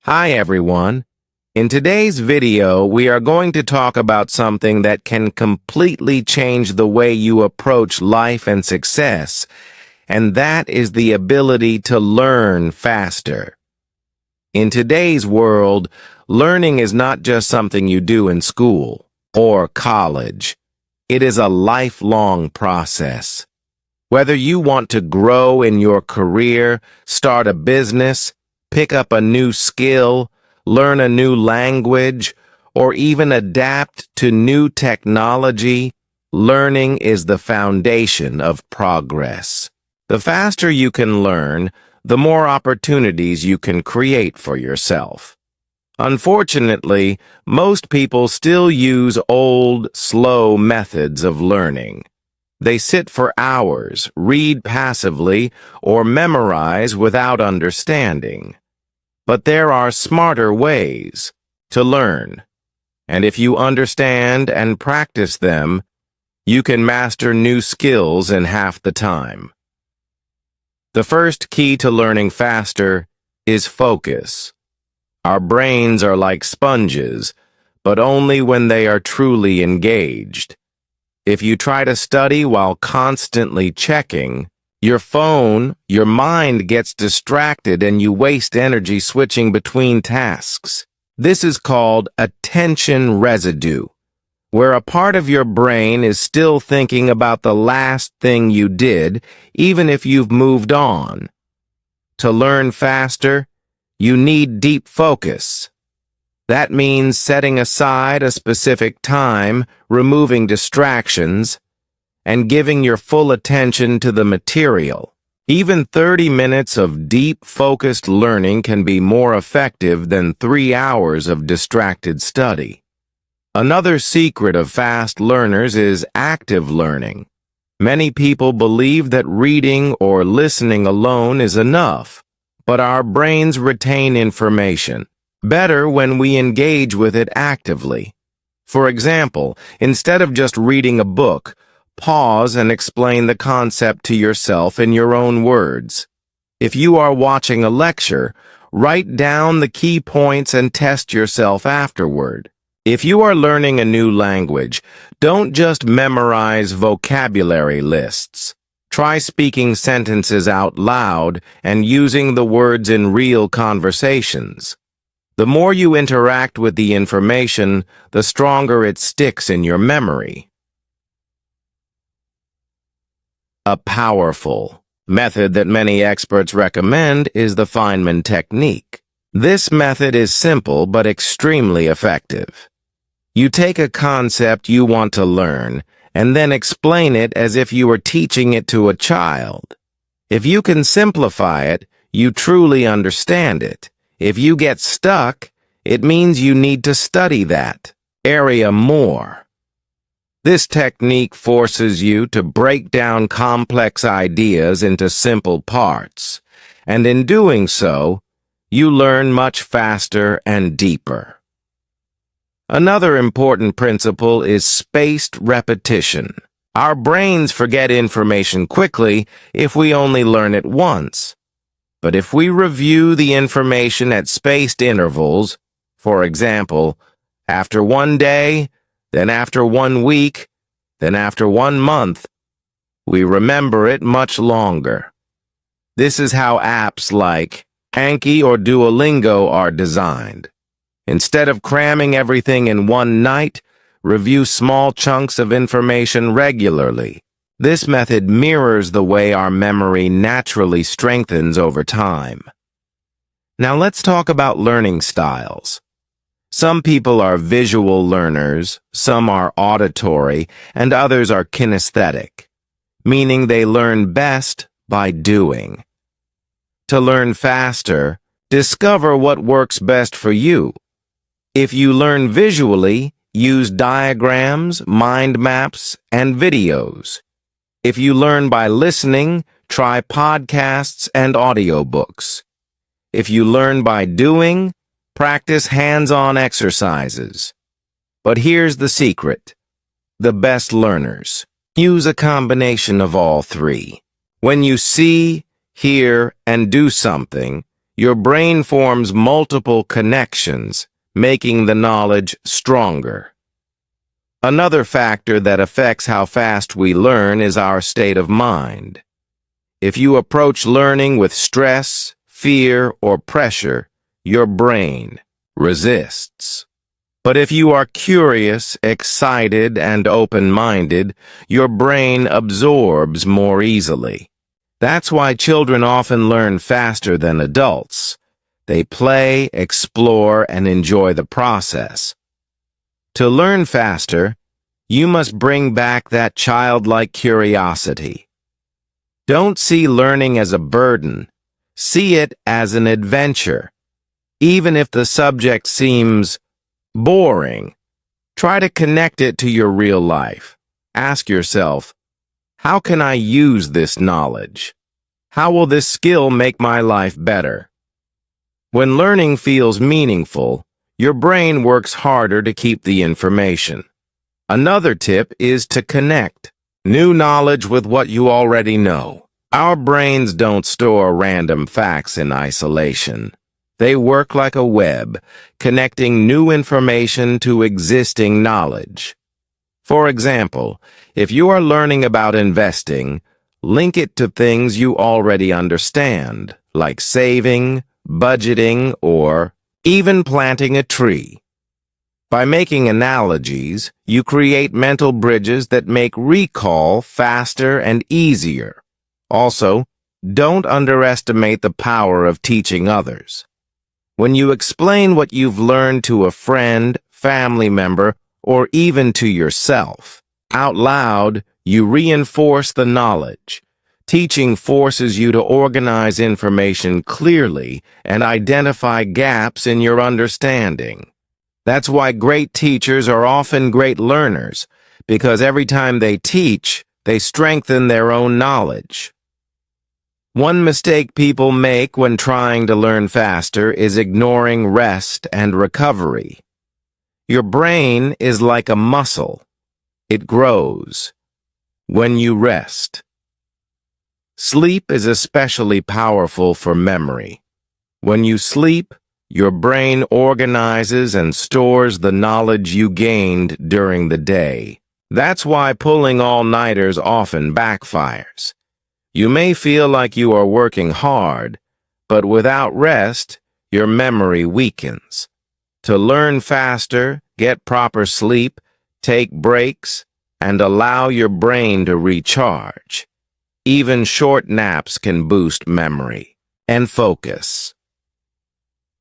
Hi everyone. In today's video, we are going to talk about something that can completely change the way you approach life and success, and that is the ability to learn faster. In today's world, learning is not just something you do in school or college. It is a lifelong process. Whether you want to grow in your career, start a business, pick up a new skill, learn a new language, or even adapt to new technology, learning is the foundation of progress. The faster you can learn, the more opportunities you can create for yourself. Unfortunately, most people still use old, slow methods of learning. They sit for hours, read passively, or memorize without understanding. But there are smarter ways to learn, and if you understand and practice them, you can master new skills in half the time. The first key to learning faster is focus. Our brains are like sponges, but only when they are truly engaged. If you try to study while constantly checking your phone, your mind gets distracted and you waste energy switching between tasks. This is called attention residue, where a part of your brain is still thinking about the last thing you did, even if you've moved on. To learn faster, you need deep focus. That means setting aside a specific time, removing distractions, and giving your full attention to the material. Even 30 minutes of deep, focused learning can be more effective than 3 hours of distracted study. Another secret of fast learners is active learning. Many people believe that reading or listening alone is enough, but our brains retain information better when we engage with it actively. For example, instead of just reading a book, pause and explain the concept to yourself in your own words. If you are watching a lecture, write down the key points and test yourself afterward. If you are learning a new language, don't just memorize vocabulary lists. Try speaking sentences out loud and using the words in real conversations. The more you interact with the information, the stronger it sticks in your memory. A powerful method that many experts recommend is the Feynman technique. This method is simple but extremely effective. You take a concept you want to learn and then explain it as if you were teaching it to a child. If you can simplify it, you truly understand it. If you get stuck, it means you need to study that area more. This technique forces you to break down complex ideas into simple parts, and in doing so, you learn much faster and deeper. Another important principle is spaced repetition. Our brains forget information quickly if we only learn it once. But if we review the information at spaced intervals, for example, after one day, then after 1 week, then after 1 month, we remember it much longer. This is how apps like Anki or Duolingo are designed. Instead of cramming everything in one night, review small chunks of information regularly. This method mirrors the way our memory naturally strengthens over time. Now let's talk about learning styles. Some people are visual learners, some are auditory, and others are kinesthetic, meaning they learn best by doing. To learn faster, discover what works best for you. If you learn visually, use diagrams, mind maps, and videos. If you learn by listening, try podcasts and audiobooks. If you learn by doing, practice hands-on exercises. But here's the secret. The best learners use a combination of all three. When you see, hear, and do something, Your brain forms multiple connections, making the knowledge stronger. Another factor that affects how fast we learn is our state of mind. If you approach learning with stress, fear, or pressure, your brain resists. But if you are curious, excited, and open-minded, your brain absorbs more easily. That's why children often learn faster than adults. They play, explore, and enjoy the process. To learn faster, you must bring back that childlike curiosity. Don't see learning as a burden. See it as an adventure. Even if the subject seems boring, try to connect it to your real life. Ask yourself, how can I use this knowledge? How will this skill make my life better? When learning feels meaningful, your brain works harder to keep the information. Another tip is to connect new knowledge with what you already know. Our brains don't store random facts in isolation. They work like a web, connecting new information to existing knowledge. For example, if you are learning about investing, link it to things you already understand, like saving, budgeting, or even planting a tree. By making analogies, you create mental bridges that make recall faster and easier. Also, don't underestimate the power of teaching others. When you explain what you've learned to a friend, family member, or even to yourself, out loud, you reinforce the knowledge. Teaching forces you to organize information clearly and identify gaps in your understanding. That's why great teachers are often great learners, because every time they teach, they strengthen their own knowledge. One mistake people make when trying to learn faster is ignoring rest and recovery. Your brain is like a muscle. It grows when you rest. Sleep is especially powerful for memory. When you sleep, your brain organizes and stores the knowledge you gained during the day. That's why pulling all-nighters often backfires. You may feel like you are working hard, but without rest, your memory weakens. To learn faster, get proper sleep, take breaks, and allow your brain to recharge. Even short naps can boost memory and focus.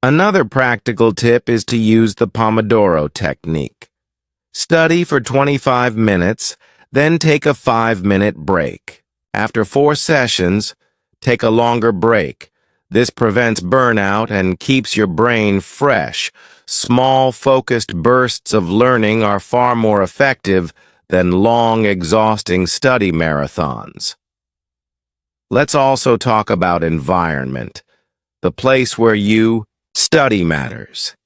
Another practical tip is to use the Pomodoro technique. Study for 25 minutes, then take a 5-minute break. After 4 sessions, take a longer break. This prevents burnout and keeps your brain fresh. Small, focused bursts of learning are far more effective than long, exhausting study marathons. Let's also talk about environment, the place where you study matters.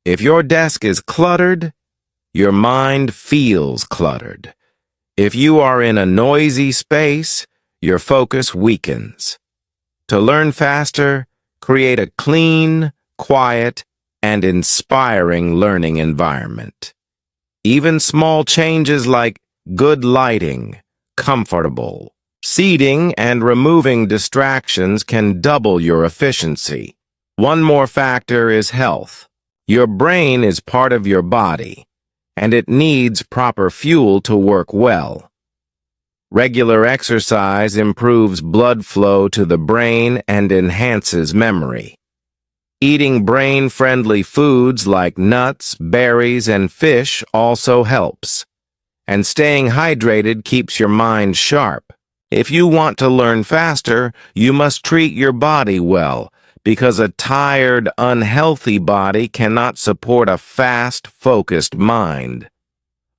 If your desk is cluttered, your mind feels cluttered. If you are in a noisy space, your focus weakens. To learn faster, create a clean, quiet, and inspiring learning environment. Even small changes like good lighting, comfortable seating, and removing distractions can double your efficiency. One more factor is health. Your brain is part of your body, and it needs proper fuel to work well. Regular exercise improves blood flow to the brain and enhances memory. Eating brain-friendly foods like nuts, berries, and fish also helps. And staying hydrated keeps your mind sharp. If you want to learn faster, you must treat your body well, because a tired, unhealthy body cannot support a fast, focused mind.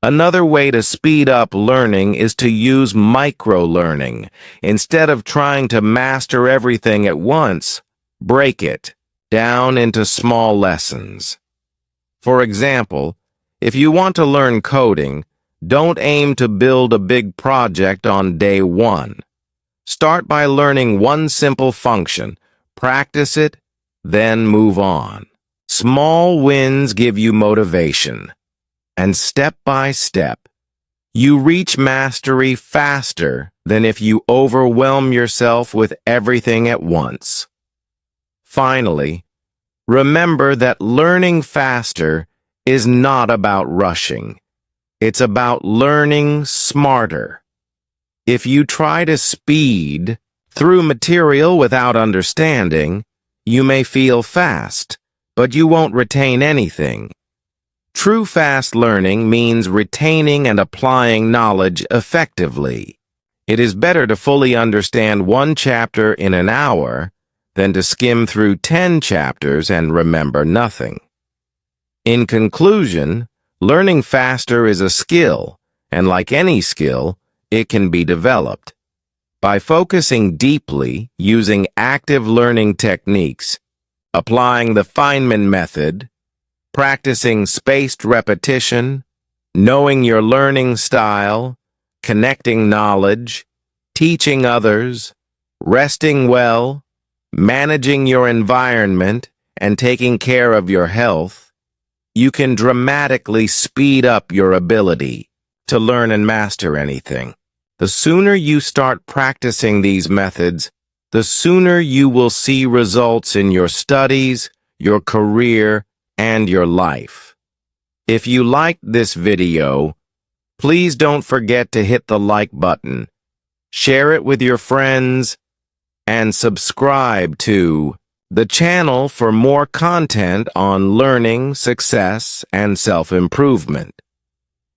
Another way to speed up learning is to use micro-learning. Instead of trying to master everything at once, break it down into small lessons. For example, if you want to learn coding, don't aim to build a big project on day 1. Start by learning one simple function, practice it, then move on. Small wins give you motivation, and step by step, you reach mastery faster than if you overwhelm yourself with everything at once. Finally, remember that learning faster is not about rushing. It's about learning smarter. If you try to speed through material without understanding, you may feel fast, but you won't retain anything. True fast learning means retaining and applying knowledge effectively. It is better to fully understand one chapter in an hour than to skim through 10 chapters and remember nothing. In conclusion, learning faster is a skill, and like any skill, it can be developed. By focusing deeply, using active learning techniques, applying the Feynman method, practicing spaced repetition, knowing your learning style, connecting knowledge, teaching others, resting well, managing your environment, and taking care of your health, you can dramatically speed up your ability to learn and master anything. The sooner you start practicing these methods, the sooner you will see results in your studies, your career, and your life. If you liked this video, please don't forget to hit the like button, share it with your friends, and subscribe to the channel for more content on learning, success, and self-improvement.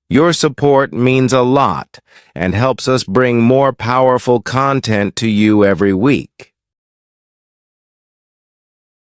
Your support means a lot and helps us bring more powerful content to you every week.